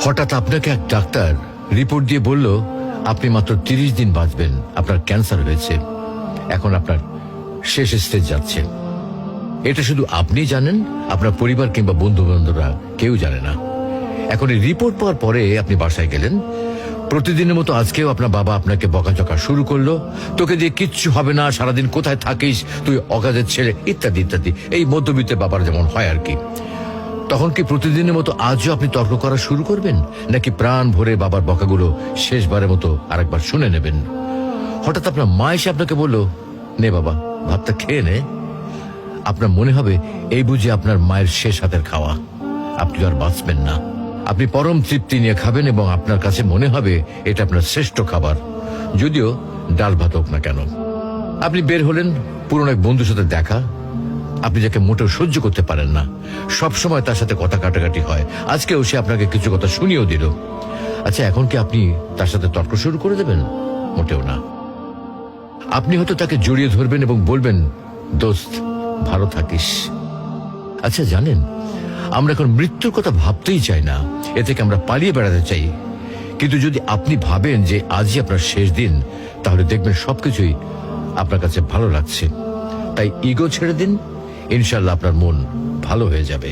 হঠাৎ আপনাকে এক ডাক্তার রিপোর্ট দিয়ে বলল আপনি মাত্র 30 দিন বাঁচবেন, আপনার ক্যান্সার হয়েছে, এখন আপনার শেষ স্টেজ যাচ্ছে। এটা শুধু আপনি জানেন, আপনার পরিবার কিংবা বন্ধু বান্ধবরা কেউ জানে না। এখন এই রিপোর্ট পাওয়ার পরে আপনি বাসায় গেলেন, প্রতিদিনের মতো আজকেও আপনার বাবা আপনাকে বকাঝকা শুরু করলো, তোকে দিয়ে কিচ্ছু হবে না, সারাদিন কোথায় থাকিস তুই, অকাজের ছেলে, ইত্যাদি ইত্যাদি। এই মধ্যবিত্তের বাবার যেমন হয় আর কি। তখন কি প্রতিদিনের মতো আজও আপনি তর্ক করা শুরু করবেন, নাকি প্রাণ ভরে বাবার বকাগুলো শেষবারের মতো আরেকবার শুনে নেবেন? হঠাৎ আপনার মা এসে আপনাকে বলল, নে বাবা ভাতটা খেয়ে নে। আপনার মনে হবে এই বুঝি আপনার মায়ের শেষ হাতের খাওয়া, আপনি আর বাঁচবেন না। আপনি পরম তৃপ্তি নিয়ে খাবেন এবং আপনার কাছে মনে হবে এটা আপনার শ্রেষ্ঠ খাবার, যদিও ডাল ভাত হোক না কেন। আপনি বের হলেন, পুরনো এক বন্ধুর সাথে দেখা, আপনি যাকে মোটেও সহ্য করতে পারেন না, সব সময় তার সাথে কথা কাটাকাটি হয়, আজকেও সে আপনাকে কিছু কথা শুনিয়েও দিল। আচ্ছা, এখন কি আপনি তার সাথে তর্ক শুরু করে দেবেন? মোটেও না। আপনি হয়তো তাকে জড়িয়ে ধরবেন এবং বলবেন, দোস্ত ভালো থাকিস। আচ্ছা জানেন, আমরা এখন মৃত্যুর কথা ভাবতেই চাই না, এ থেকে আমরা পালিয়ে বেড়াতে চাই। কিন্তু যদি আপনি ভাবেন যে আজই আপনার শেষ দিন, তাহলে দেখবেন সবকিছুই আপনার কাছে ভালো লাগছে। তাই ইগো ছেড়ে দিন, ইনশাল্লাহ আপনার মন ভালো হয়ে যাবে।